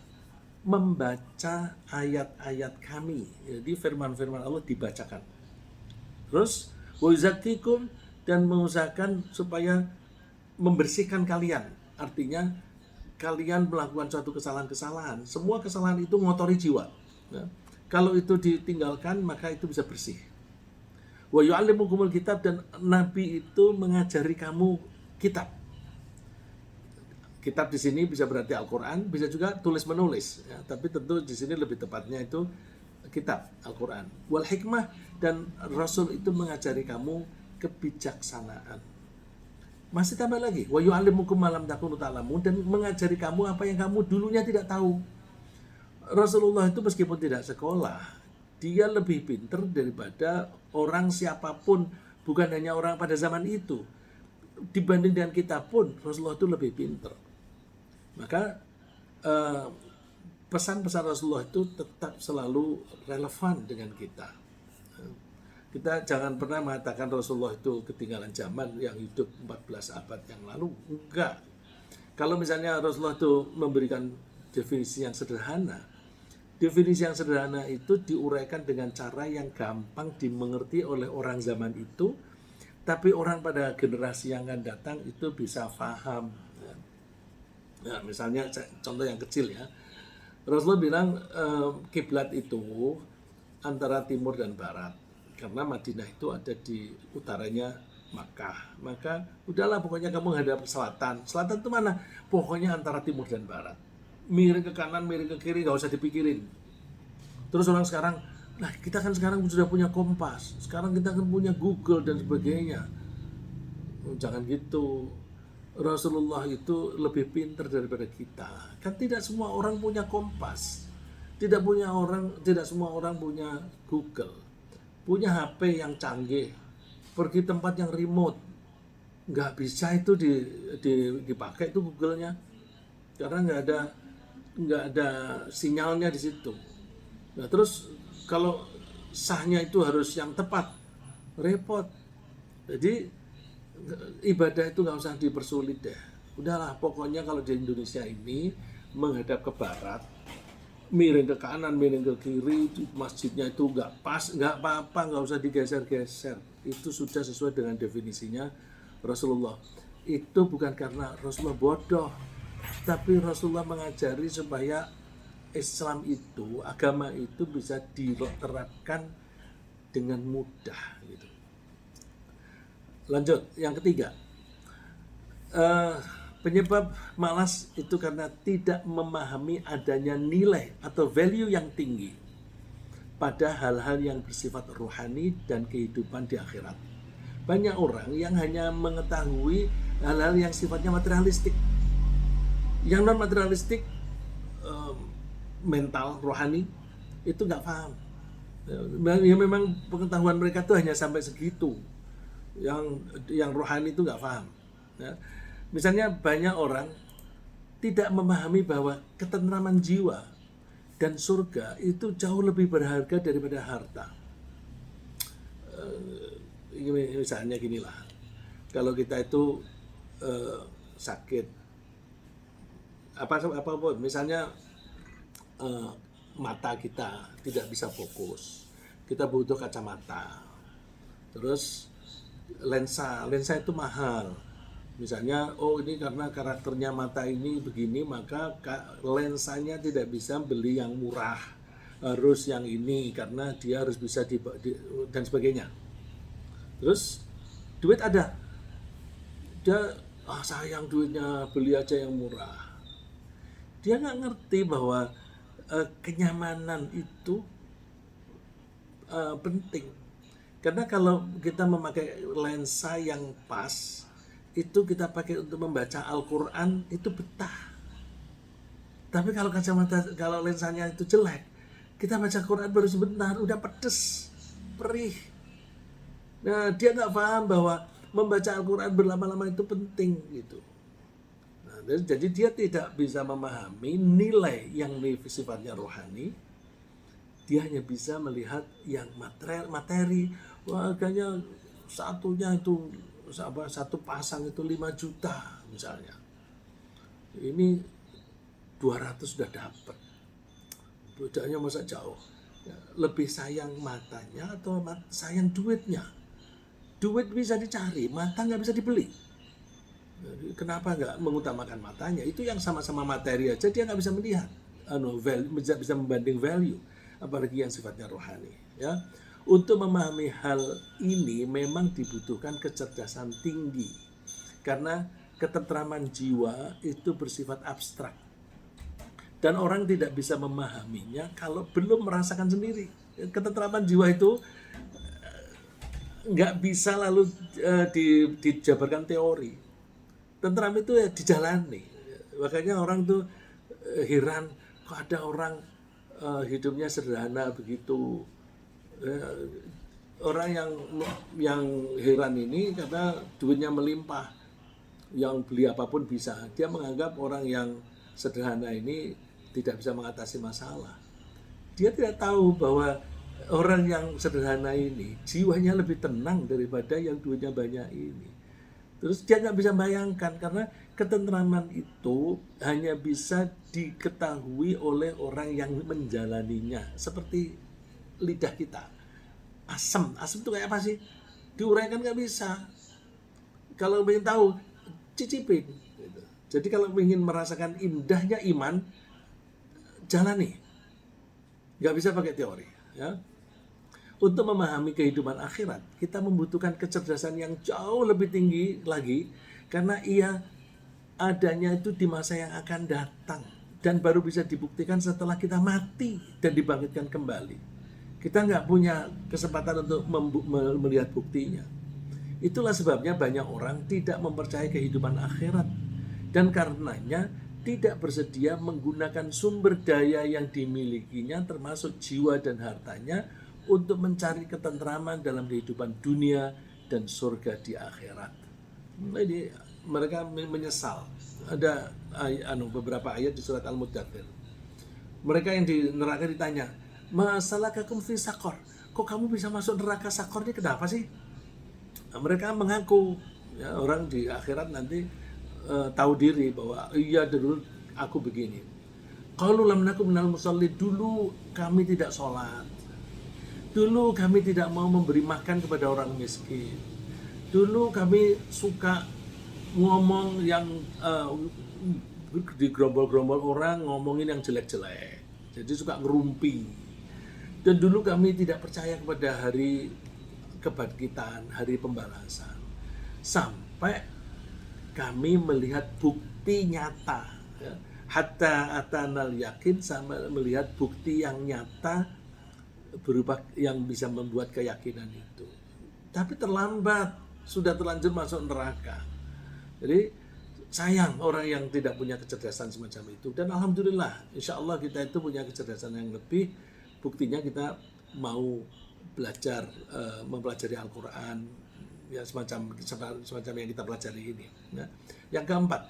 Membaca ayat-ayat kami. Jadi firman-firman Allah dibacakan. Terus wa yuzakkikum, dan mengusahakan supaya membersihkan kalian. Artinya kalian melakukan suatu kesalahan-kesalahan, semua kesalahan itu mengotori jiwa. Ya. Kalau itu ditinggalkan, maka itu bisa bersih. Wa yu'allimukumul kitab, dan Nabi itu mengajari kamu kitab. Kitab di sini bisa berarti Al-Quran, bisa juga tulis menulis. Ya. Tapi tentu di sini lebih tepatnya itu kitab Al-Quran. Wal hikmah, dan Rasul itu mengajari kamu kebijaksanaan. Masih tambah lagi, wa yu'allimukum ma lam takunu ta'lamun, dan mengajari kamu apa yang kamu dulunya tidak tahu. Rasulullah itu meskipun tidak sekolah, dia lebih pintar daripada orang siapapun, bukan hanya orang pada zaman itu. Dibanding dengan kita pun, Rasulullah itu lebih pintar. Maka pesan-pesan Rasulullah itu tetap selalu relevan dengan kita. Kita jangan pernah mengatakan Rasulullah itu ketinggalan zaman yang hidup 14 abad yang lalu. Enggak. Kalau misalnya Rasulullah itu memberikan definisi yang sederhana, definisi yang sederhana itu diuraikan dengan cara yang gampang dimengerti oleh orang zaman itu, tapi orang pada generasi yang akan datang itu bisa paham. Nah, misalnya contoh yang kecil ya, Rasulullah bilang kiblat itu antara timur dan barat. Karena Madinah itu ada di utaranya Makkah. Maka udahlah pokoknya kamu hadap ke selatan. Selatan itu mana? Pokoknya antara timur dan barat. Miring ke kanan, miring ke kiri, gak usah dipikirin. Terus orang sekarang, nah kita kan sekarang sudah punya Kompas. Sekarang kita kan punya Google dan sebagainya. Jangan gitu. Rasulullah itu lebih pintar daripada kita. Kan tidak semua orang punya Kompas. Tidak semua orang punya Google. Punya HP yang canggih, pergi tempat yang remote, nggak bisa itu dipakai itu Google-nya, karena nggak ada sinyalnya di situ. Nah terus kalau sahnya itu harus yang tepat, repot. Jadi ibadah itu nggak usah dipersulit deh. Udahlah, pokoknya kalau di Indonesia ini menghadap ke barat, miring ke kanan, miring ke kiri, masjidnya itu nggak pas, nggak apa-apa, nggak usah digeser-geser. Itu sudah sesuai dengan definisinya Rasulullah. Itu bukan karena Rasulullah bodoh, tapi Rasulullah mengajari supaya Islam itu, agama itu bisa diterapkan dengan mudah gitu. Lanjut, yang ketiga, penyebab malas itu karena tidak memahami adanya nilai atau value yang tinggi pada hal-hal yang bersifat rohani dan kehidupan di akhirat. Banyak orang yang hanya mengetahui hal-hal yang sifatnya materialistik. Yang non materialistik, mental, rohani, itu nggak paham. Ya memang pengetahuan mereka tuh hanya sampai segitu. Yang rohani itu nggak paham. Ya. Misalnya banyak orang tidak memahami bahwa ketentraman jiwa dan surga itu jauh lebih berharga daripada harta. Misalnya ginilah, kalau kita itu sakit, apa misalnya mata kita tidak bisa fokus, kita butuh kacamata, terus lensa itu mahal. Misalnya, oh ini karena karakternya mata ini begini, maka lensanya tidak bisa beli yang murah, harus yang ini karena dia harus bisa dan sebagainya. Terus duit ada, dia sayang duitnya, beli aja yang murah. Dia nggak ngerti bahwa kenyamanan itu penting. Karena kalau kita memakai lensa yang pas, itu kita pakai untuk membaca Al-Quran, itu betah. Tapi kalau lensanya itu jelek, kita baca Quran baru sebentar, udah pedes, perih. Nah, dia nggak paham bahwa membaca Al-Quran berlama-lama itu penting gitu. Nah, jadi dia tidak bisa memahami nilai yang sifatnya rohani. Dia hanya bisa melihat yang materi. Wah, harganya satunya itu, satu pasang itu 5 juta misalnya. Ini 200 sudah dapat. Bedanya masa jauh. Lebih sayang matanya atau sayang duitnya? Duit bisa dicari, mata nggak bisa dibeli. Kenapa nggak mengutamakan matanya? Itu yang sama-sama materi aja dia nggak bisa melihat, bisa membanding value, apalagi yang sifatnya rohani. Ya, untuk memahami hal ini memang dibutuhkan kecerdasan tinggi, karena ketentraman jiwa itu bersifat abstrak dan orang tidak bisa memahaminya kalau belum merasakan sendiri. Ketentraman jiwa itu nggak bisa lalu dijabarkan teori. Tentram itu ya dijalani. Makanya orang tuh heran, kok ada orang hidupnya sederhana begitu. Orang yang heran ini karena duitnya melimpah, yang beli apapun bisa. Dia menganggap orang yang sederhana ini tidak bisa mengatasi masalah. Dia tidak tahu bahwa orang yang sederhana ini jiwanya lebih tenang daripada yang duitnya banyak ini. Terus dia nggak bisa bayangkan, karena ketentraman itu hanya bisa diketahui oleh orang yang menjalaninya. Seperti lidah kita, asam itu kayak apa sih? Diuraikan nggak bisa. Kalau ingin tahu, cicipin. Jadi kalau ingin merasakan indahnya iman, jalani. Nggak bisa pakai teori. Ya. Untuk memahami kehidupan akhirat, kita membutuhkan kecerdasan yang jauh lebih tinggi lagi, karena ia adanya itu di masa yang akan datang dan baru bisa dibuktikan setelah kita mati dan dibangkitkan kembali. Kita nggak punya kesempatan untuk melihat buktinya. Itulah sebabnya banyak orang tidak mempercayai kehidupan akhirat, dan karenanya tidak bersedia menggunakan sumber daya yang dimilikinya termasuk jiwa dan hartanya untuk mencari ketentraman dalam kehidupan dunia dan surga di akhirat. Jadi mereka menyesal. Ada beberapa ayat di surat Al-Muddathir. Mereka yang di neraka ditanya, "Ma salakakum fi saqar?" Kok kamu bisa masuk neraka Sakor ini, kenapa sih? Nah, mereka mengaku, ya, orang di akhirat nanti tahu diri bahwa iya dulu aku begini. Qalu lam nakum minal musallin, dulu kami tidak sholat. Dulu kami tidak mau memberi makan kepada orang miskin. Dulu kami suka ngomong yang digerombol-gerombol orang, ngomongin yang jelek-jelek. Jadi suka ngerumpi. Dan dulu kami tidak percaya kepada hari kebangkitan, hari pembalasan. Sampai kami melihat bukti nyata, ya. Hatta atanal yakin, sama melihat bukti yang nyata berupa yang bisa membuat keyakinan itu. Tapi terlambat, sudah terlanjur masuk neraka. Jadi sayang orang yang tidak punya kecerdasan semacam itu. Dan alhamdulillah, insya Allah kita itu punya kecerdasan yang lebih. Buktinya kita mau belajar, mempelajari Al-Quran, ya semacam yang kita pelajari ini. Nah, yang keempat,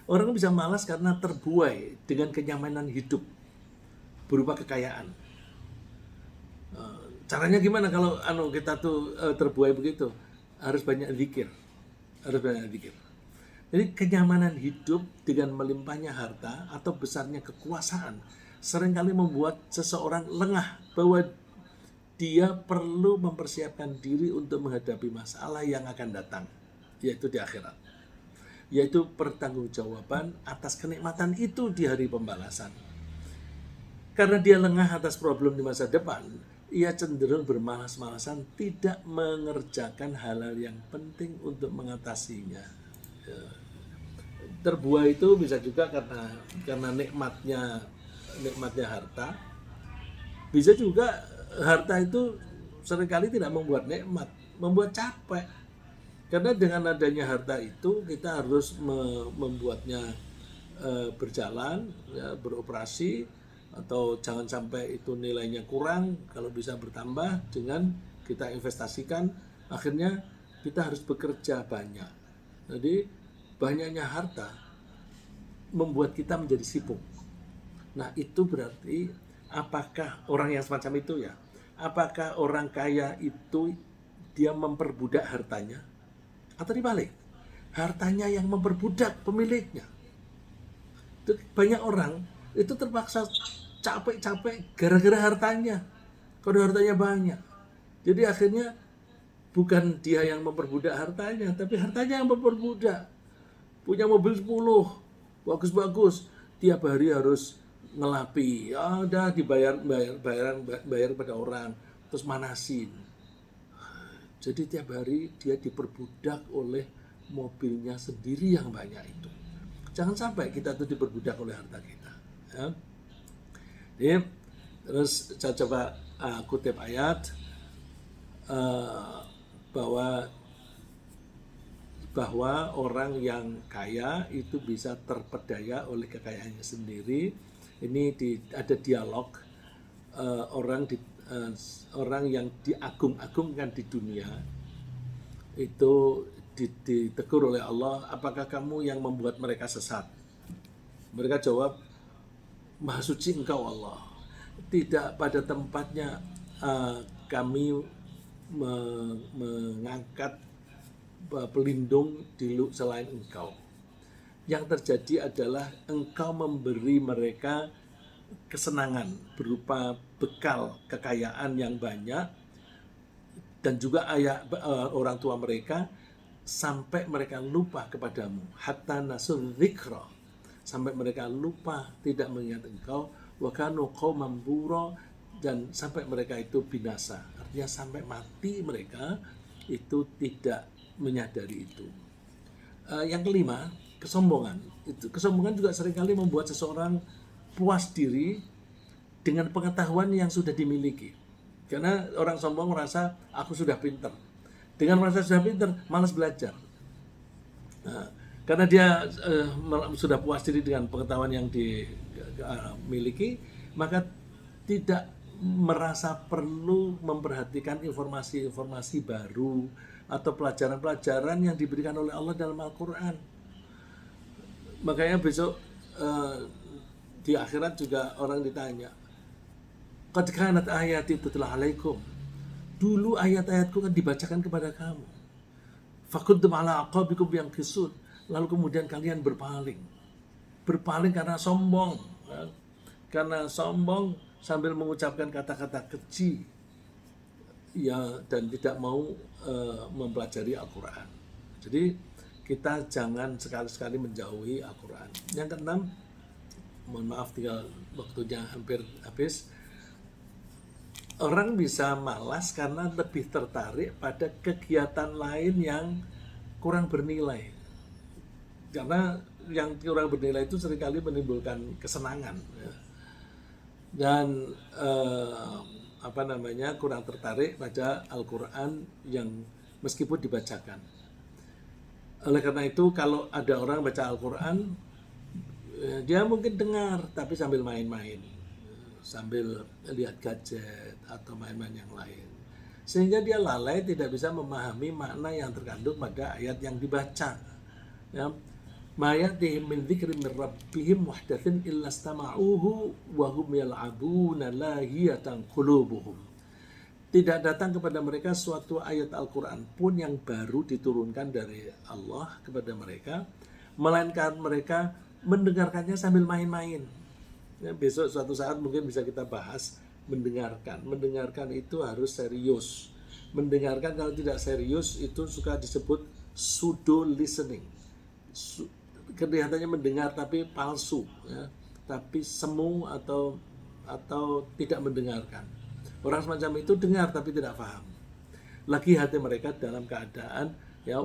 orang bisa malas karena terbuai dengan kenyamanan hidup berupa kekayaan. Caranya gimana kalau kita tuh terbuai begitu? Harus banyak zikir. Harus banyak zikir. Jadi kenyamanan hidup dengan melimpahnya harta atau besarnya kekuasaan seringkali membuat seseorang lengah bahwa dia perlu mempersiapkan diri untuk menghadapi masalah yang akan datang, yaitu di akhirat. Yaitu pertanggungjawaban atas kenikmatan itu di hari pembalasan. Karena dia lengah atas problem di masa depan, ia cenderung bermalas-malasan, tidak mengerjakan hal-hal yang penting untuk mengatasinya. Ya. Terbuai itu bisa juga karena nikmatnya harta. Bisa juga harta itu seringkali tidak membuat nikmat, membuat capek. Karena dengan adanya harta itu kita harus membuatnya berjalan, ya, beroperasi, atau jangan sampai itu nilainya kurang, kalau bisa bertambah dengan kita investasikan. Akhirnya kita harus bekerja banyak. Jadi banyaknya harta membuat kita menjadi sibuk. Nah, itu berarti apakah orang yang semacam itu, ya, apakah orang kaya itu dia memperbudak hartanya, atau dibalik, hartanya yang memperbudak pemiliknya? Banyak orang itu terpaksa capek-capek gara-gara hartanya, karena hartanya banyak. Jadi akhirnya bukan dia yang memperbudak hartanya, tapi hartanya yang memperbudak. Punya mobil 10, bagus-bagus, tiap hari harus ngelapi, udah dibayar pada orang, terus manasin. Jadi tiap hari dia diperbudak oleh mobilnya sendiri yang banyak itu. Jangan sampai kita tuh diperbudak oleh harta kita, ya. Jadi, terus saya coba kutip ayat bahwa orang yang kaya itu bisa terpedaya oleh kekayaannya sendiri. Ini ada dialog orang yang diagung-agungkan di dunia itu ditegur oleh Allah, apakah kamu yang membuat mereka sesat? Mereka jawab, Maha suci Engkau Allah, tidak pada tempatnya kami mengangkat pelindung selain Engkau. Yang terjadi adalah Engkau memberi mereka kesenangan berupa bekal kekayaan yang banyak, dan juga orang tua mereka, sampai mereka lupa kepadamu. Hatta nasul dzikra, sampai mereka lupa, tidak mengingat Engkau. Wa kanu qauman bura, dan sampai mereka itu binasa. Artinya sampai mati mereka itu tidak menyadari itu. Yang kelima, kesombongan. Kesombongan juga seringkali membuat seseorang puas diri dengan pengetahuan yang sudah dimiliki. Karena orang sombong merasa aku sudah pintar. Dengan merasa sudah pintar, malas belajar. Nah, karena dia sudah puas diri dengan pengetahuan yang dimiliki, maka tidak merasa perlu memperhatikan informasi-informasi baru atau pelajaran-pelajaran yang diberikan oleh Allah dalam Al-Quran. Makanya besok di akhirat juga orang ditanya, qad kanat ayati tutla alaikum Dulu ayat-ayatku kan dibacakan kepada kamu. Fakuntum ala aqabikum yang kisud. Lalu kemudian kalian berpaling. Berpaling karena sombong. Ya. Karena sombong sambil mengucapkan kata-kata keji. Ya, dan tidak mau mempelajari Al-Quran. Jadi kita jangan sekali-sekali menjauhi Al-Quran. Yang keenam, mohon maaf tinggal waktunya hampir habis. Orang bisa malas karena lebih tertarik pada kegiatan lain yang kurang bernilai. Karena yang kurang bernilai itu seringkali menimbulkan kesenangan. Ya. Dan kurang tertarik pada Al-Quran yang meskipun dibacakan. Oleh karena itu kalau ada orang baca Al-Quran, dia mungkin dengar tapi sambil main-main, sambil lihat gadget atau main-main yang lain, sehingga dia lalai tidak bisa memahami makna yang terkandung pada ayat yang dibaca. Ya. Ma ya'tihim min dzikrin min rabbihim muhdatsin illa istama'uhu wa hum yal'abuna lahiyatan qulubuhum. Tidak datang kepada mereka suatu ayat Al-Quran pun yang baru diturunkan dari Allah kepada mereka, melainkan mereka mendengarkannya sambil main-main. Ya, besok suatu saat mungkin bisa kita bahas mendengarkan. Mendengarkan itu harus serius. Mendengarkan kalau tidak serius itu suka disebut pseudo listening. Kelihatannya mendengar tapi palsu, ya, tapi semu atau tidak mendengarkan. Orang semacam itu dengar tapi tidak paham. Lagi hati mereka dalam keadaan ya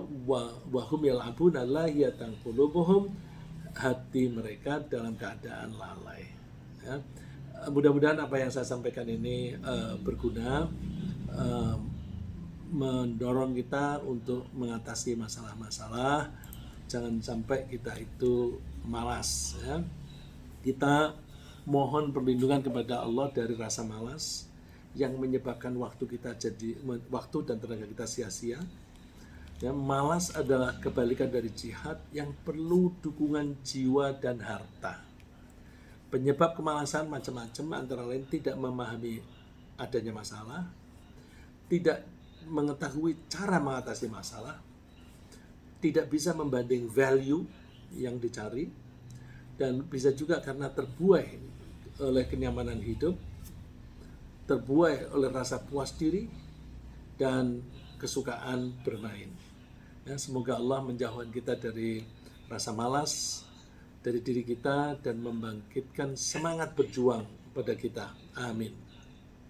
wahum yal'abuna lahiyatan qulubuhum, hati mereka dalam keadaan lalai. Ya. Mudah-mudahan apa yang saya sampaikan ini berguna, mendorong kita untuk mengatasi masalah-masalah. Jangan sampai kita itu malas. Ya. Kita mohon perlindungan kepada Allah dari rasa malas yang menyebabkan waktu dan tenaga kita sia-sia. Ya, malas adalah kebalikan dari jihad yang perlu dukungan jiwa dan harta. Penyebab kemalasan macam-macam, antara lain tidak memahami adanya masalah, tidak mengetahui cara mengatasi masalah, tidak bisa membanding value yang dicari, dan bisa juga karena terbuai oleh kenyamanan hidup, terbuai oleh rasa puas diri dan kesukaan bermain. Ya, semoga Allah menjauhkan kita dari rasa malas dari diri kita dan membangkitkan semangat berjuang pada kita. Amin.